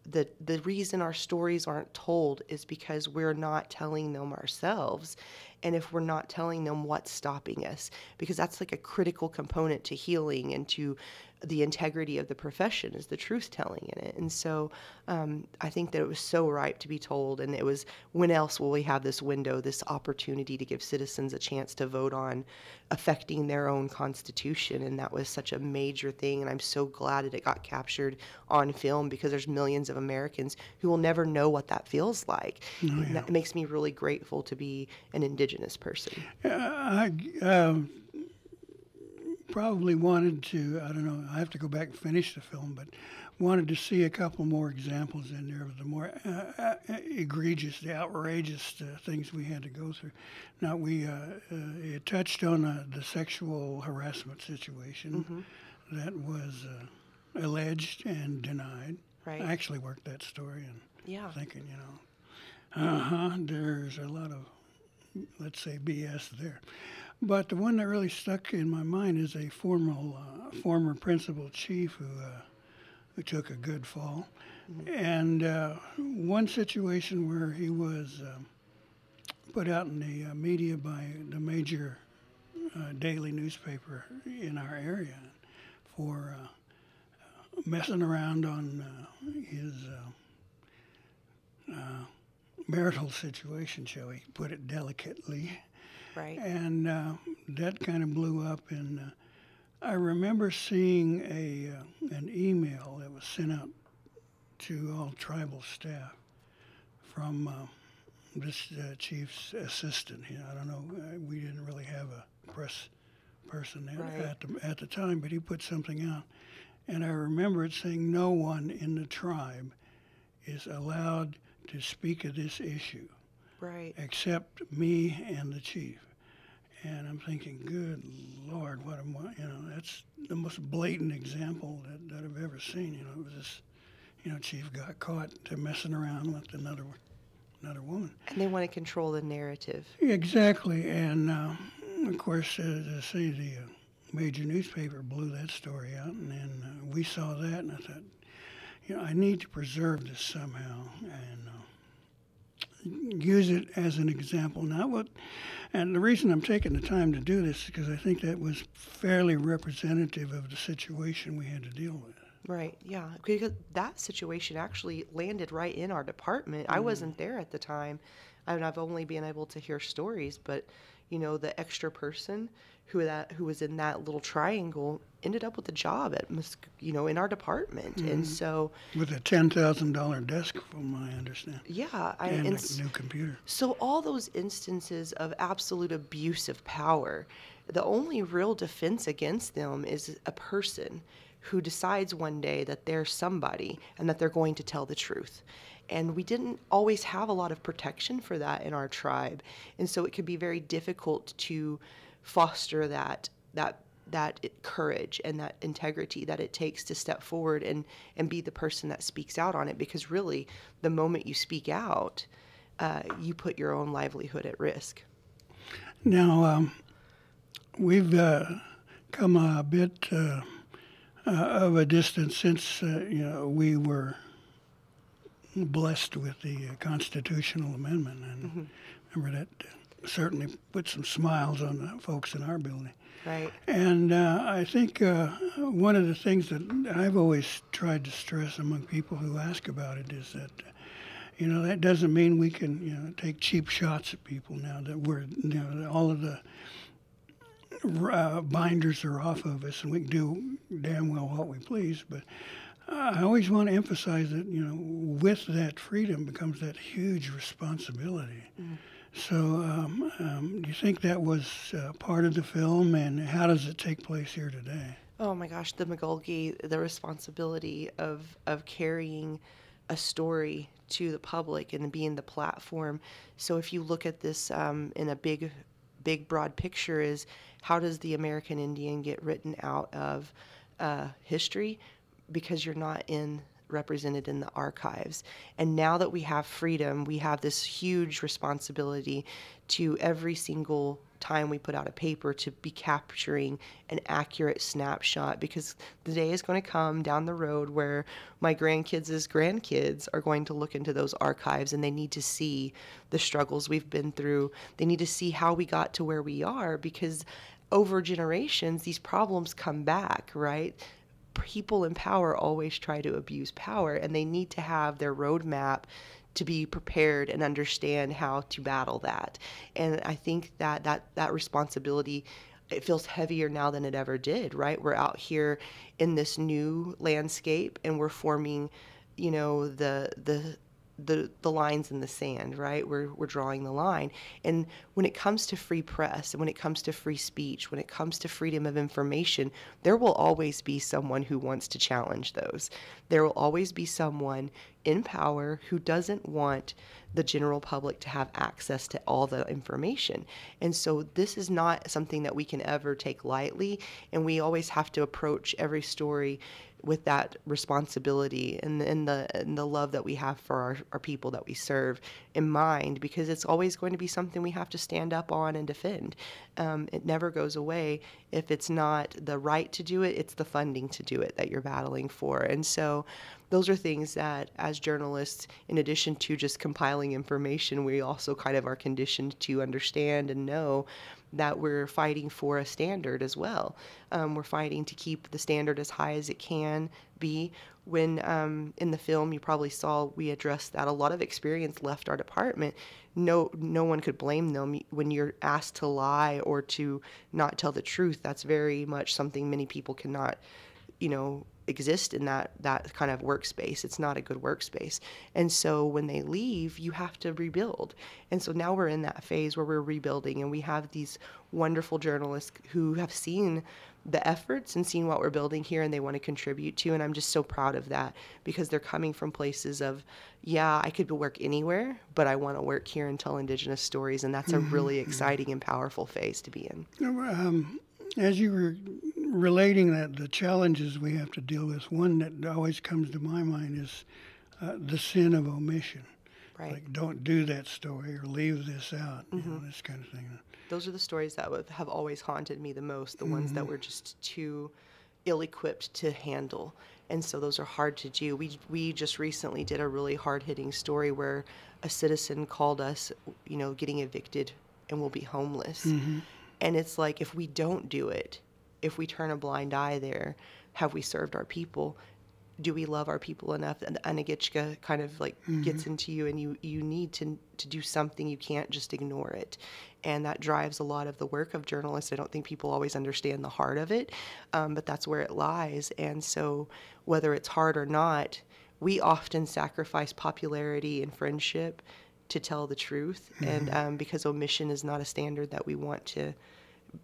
The reason our stories aren't told is because we're not telling them ourselves, and if we're not telling them what's stopping us, because that's like a critical component to healing and to the integrity of the profession, is the truth telling in it. And so I think that it was so ripe to be told, and it was, when else will we have this window, this opportunity to give citizens a chance to vote on affecting their own constitution? And that was such a major thing, and I'm so glad that it got captured on film, because there's millions of Americans who will never know what that feels like. And that makes me really grateful to be an Indigenous person. I probably wanted to, I don't know, I have to go back and finish the film, but wanted to see a couple more examples in there of the more egregious, the outrageous things we had to go through. Now, it touched on the sexual harassment situation that was alleged and denied. Right. I actually worked that story and thinking, there's a lot of, let's say, BS there. But the one that really stuck in my mind is a former principal chief who took a good fall. And one situation where he was put out in the media by the major daily newspaper in our area for messing around on his marital situation, shall we put it delicately. Right. And that kind of blew up, and I remember seeing an email that was sent out to all tribal staff from this chief's assistant. I don't know, we didn't really have a press person at the time, but he put something out. And I remember it saying no one in the tribe is allowed to speak of this issue. Right. Except me and the chief. And I'm thinking, good Lord, that's the most blatant example that I've ever seen. It was this, chief got caught messing around with another woman. And they want to control the narrative. Exactly. And, of course, the major newspaper blew that story out, and then we saw that, and I thought, I need to preserve this somehow and use it as an example. And the reason I'm taking the time to do this is because I think that was fairly representative of the situation we had to deal with. Right, yeah, because that situation actually landed right in our department. I wasn't there at the time. I've only been able to hear stories, but the extra person who was in that little triangle ended up with a job at in our department. And so with a $10,000 desk, from my understanding. Yeah, and a new computer. So all those instances of absolute abuse of power, the only real defense against them is a person who decides one day that they're somebody and that they're going to tell the truth. And we didn't always have a lot of protection for that in our tribe. And so it could be very difficult to foster that courage and that integrity that it takes to step forward and be the person that speaks out on it. Because really, the moment you speak out, you put your own livelihood at risk. Now, we've come a bit of a distance since we were blessed with the constitutional amendment, and remember that certainly put some smiles on the folks in our building. Right. And I think one of the things that I've always tried to stress among people who ask about it is that that doesn't mean we can take cheap shots at people now that we're all of the binders are off of us and we can do damn well what we please. But I always want to emphasize that, with that freedom becomes that huge responsibility. So do you think that was part of the film, and how does it take place here today? Oh my gosh, the Mvskoke, the responsibility of carrying a story to the public and being the platform. So if you look at this in a big broad picture, is how does the American Indian get written out of history? Because you're not in represented in the archives. And now that we have freedom, we have this huge responsibility to every single time we put out a paper to be capturing an accurate snapshot, because the day is going to come down the road where my grandkids' grandkids are going to look into those archives, and they need to see the struggles we've been through. They need to see how we got to where we are, because over generations, these problems come back, right? People in power always try to abuse power, and they need to have their roadmap to be prepared and understand how to battle that. And I think that responsibility, it feels heavier now than it ever did, right? We're out here in this new landscape, and we're forming, you know, the lines in the sand, right? We're drawing the line. And when it comes to free press, and when it comes to free speech, when it comes to freedom of information, there will always be someone who wants to challenge those. There will always be someone in power who doesn't want the general public to have access to all the information. And so this is not something that we can ever take lightly, and we always have to approach every story with that responsibility and the love that we have for our people that we serve in mind, because it's always going to be something we have to stand up on and defend. It never goes away. If it's not the right to do it, it's the funding to do it that you're battling for. And so those are things that, as journalists, in addition to just compiling information, we also kind of are conditioned to understand and know that we're fighting for a standard as well. We're fighting to keep the standard as high as it can be. When in the film you probably saw, we addressed that a lot of experience left our department. No one could blame them. When you're asked to lie or to not tell the truth, that's very much something many people cannot, exist in that kind of workspace. It's not a good workspace. And so when they leave, you have to rebuild. And so now we're in that phase where we're rebuilding, and we have these wonderful journalists who have seen the efforts and seen what we're building here, and they want to contribute to. And I'm just so proud of that, because they're coming from places of, yeah, I could work anywhere, but I want to work here and tell Indigenous stories. And that's a really exciting and powerful phase to be in. As you were relating the challenges we have to deal with, one that always comes to my mind is the sin of omission. Right. Like, don't do that story or leave this out, this kind of thing. Those are the stories that have always haunted me the most, the ones that were just too ill-equipped to handle. And so those are hard to do. We just recently did a really hard-hitting story where a citizen called us, getting evicted and will be homeless. And it's like, if we don't do it, if we turn a blind eye there, have we served our people? Do we love our people enough? And Anagichka kind of gets into you, and you need to do something. You can't just ignore it. And that drives a lot of the work of journalists. I don't think people always understand the heart of it, but that's where it lies. And so whether it's hard or not, we often sacrifice popularity and friendship to tell the truth. And because omission is not a standard that we want to,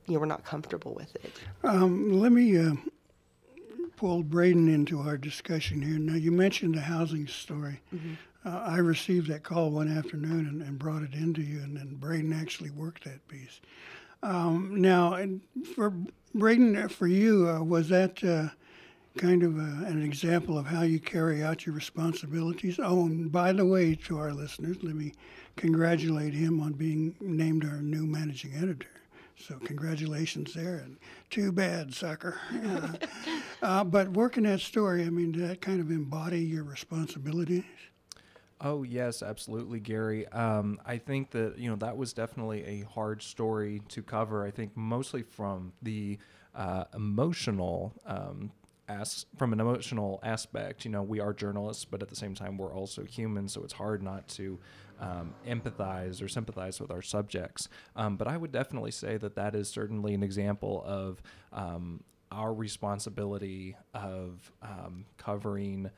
we're not comfortable with it. Let me pull Braden into our discussion here. Now, you mentioned the housing story. I received that call one afternoon and brought it into you, and then Braden actually worked that piece. Now, and for Braden, for you, was that kind of an example of how you carry out your responsibilities? Oh, and by the way, to our listeners, let me congratulate him on being named our new managing editor. So congratulations there, and too bad, sucker. But working that story, did that kind of embody your responsibilities? Oh, yes, absolutely, Gary. I think that, that was definitely a hard story to cover. I think mostly from the emotional from an emotional aspect. We are journalists, but at the same time, we're also human, so it's hard not to empathize or sympathize with our subjects. But I would definitely say that is certainly an example of our responsibility of covering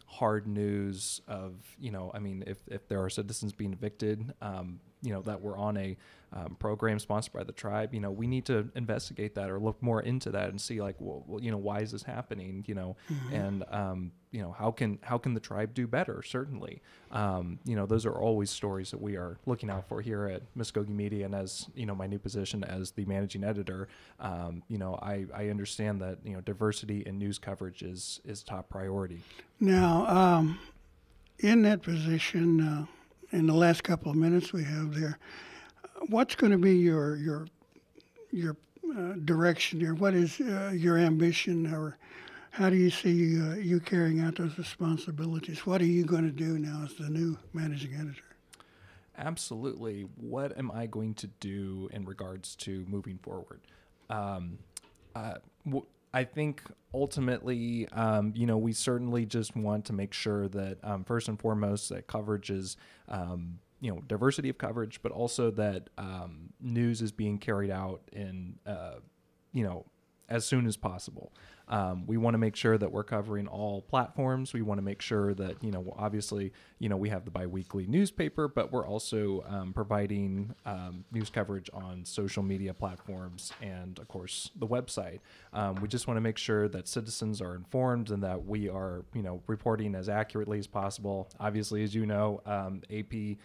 hard news of, if there are citizens being evicted, that we're on a program sponsored by the tribe, we need to investigate that or look more into that and see, like, well, why is this happening, and how can the tribe do better? Certainly, those are always stories that we are looking out for here at Mvskoke Media, and as my new position as the managing editor, I understand that diversity in news coverage is top priority. Now, in that position, in the last couple of minutes we have there, what's going to be your direction here? What is your ambition, or how do you see you carrying out those responsibilities? What are you going to do now as the new managing editor? Absolutely. What am I going to do in regards to moving forward? I think ultimately, we certainly just want to make sure that first and foremost that coverage is, diversity of coverage, but also that news is being carried out in, as soon as possible. We want to make sure that we're covering all platforms. We want to make sure that, obviously, we have the biweekly newspaper, but we're also providing news coverage on social media platforms and, of course, the website. We just want to make sure that citizens are informed and that we are, reporting as accurately as possible. Obviously, as you know, AP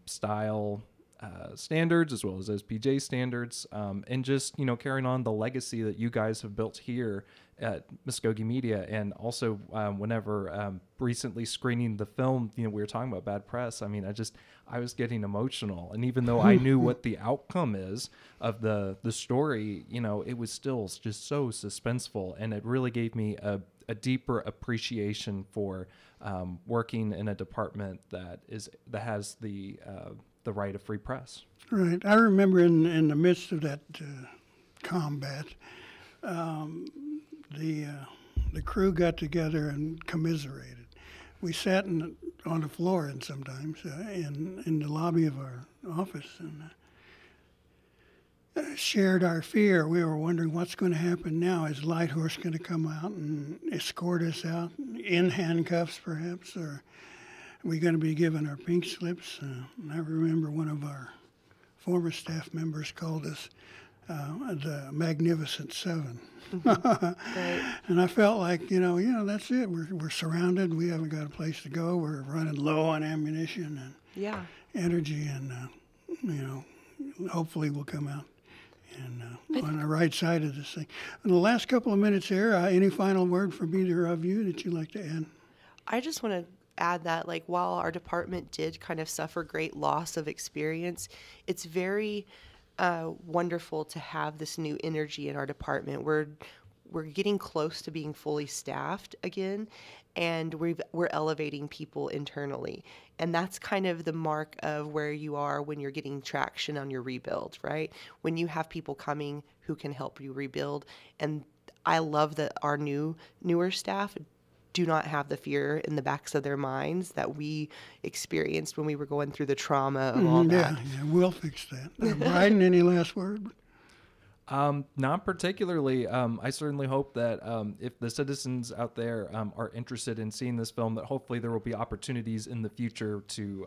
style standards as well as SPJ standards, and just carrying on the legacy that you guys have built here at Mvskoke Media. And also whenever recently screening the film, we were talking about BadPress. I mean, I was getting emotional, and even though I knew what the outcome is of the story, it was still just so suspenseful, and it really gave me a deeper appreciation for working in a department that has the right of free press. Right. I remember in the midst of that combat, the crew got together and commiserated. We sat on the floor and sometimes in the lobby of our office and shared our fear. We were wondering what's going to happen now. Is Lighthorse going to come out and escort us out in handcuffs, perhaps, or are we going to be given our pink slips? I remember one of our former staff members called us the Magnificent Seven. Right. And I felt like, that's it. We're surrounded. We haven't got a place to go. We're running low on ammunition and energy, and hopefully we'll come out and on the right side of this thing. In the last couple of minutes here, any final word from either of you that you'd like to add? I just want to add that, like, while our department did kind of suffer great loss of experience, it's very wonderful to have this new energy in our department. We're getting close to being fully staffed again, and we're elevating people internally. And that's kind of the mark of where you are when you're getting traction on your rebuild, right? When you have people coming who can help you rebuild. And I love that our newer staff do not have the fear in the backs of their minds that we experienced when we were going through the trauma of all that. Yeah, we'll fix that. Bryden, any last word? Not particularly. I certainly hope that if the citizens out there are interested in seeing this film, that hopefully there will be opportunities in the future to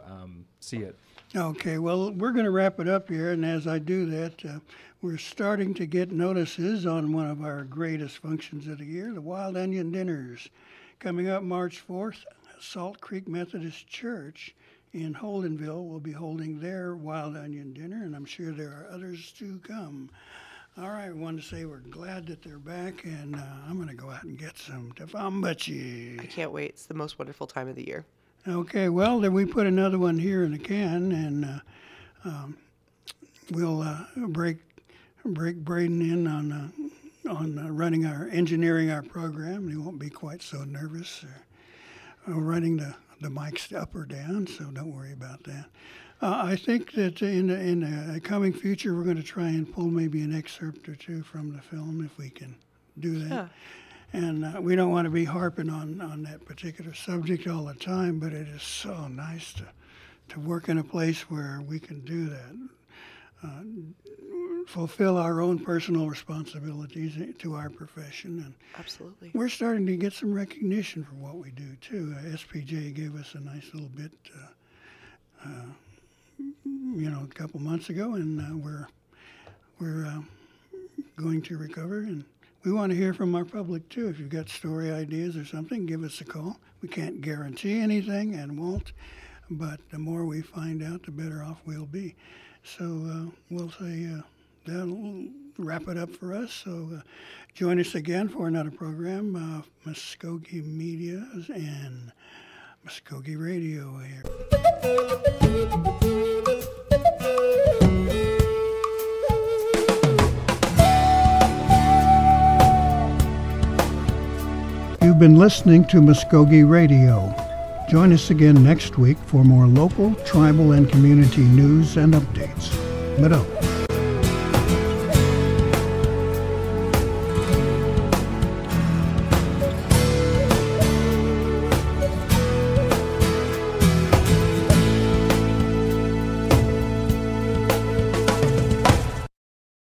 see it. Okay, well, we're going to wrap it up here, and as I do that, we're starting to get notices on one of our greatest functions of the year, the Wild Onion Dinners. Coming up March 4th, Salt Creek Methodist Church in Holdenville will be holding their Wild Onion Dinner, and I'm sure there are others to come. All right, I wanted to say we're glad that they're back, and I'm going to go out and get some tafambachi. I can't wait. It's the most wonderful time of the year. Okay, well, then we put another one here in the can, and we'll break Braden in on running engineering our program. He won't be quite so nervous running the mics up or down, so don't worry about that. I think that in the coming future, we're going to try and pull maybe an excerpt or two from the film if we can do that. Huh. And we don't want to be harping on that particular subject all the time, but it is so nice to work in a place where we can do that. Fulfill our own personal responsibilities to our profession. And absolutely. We're starting to get some recognition for what we do, too. SPJ gave us a nice little bit a couple months ago, and we're going to recover. And we want to hear from our public too. If you've got story ideas or something, give us a call. We can't guarantee anything and won't, but the more we find out, the better off we'll be. So we'll say that'll wrap it up for us. So join us again for another program, Mvskoke Media and Mvskoke Radio here. You've been listening to Mvskoke Radio. Join us again next week for more local, tribal, and community news and updates. Mado.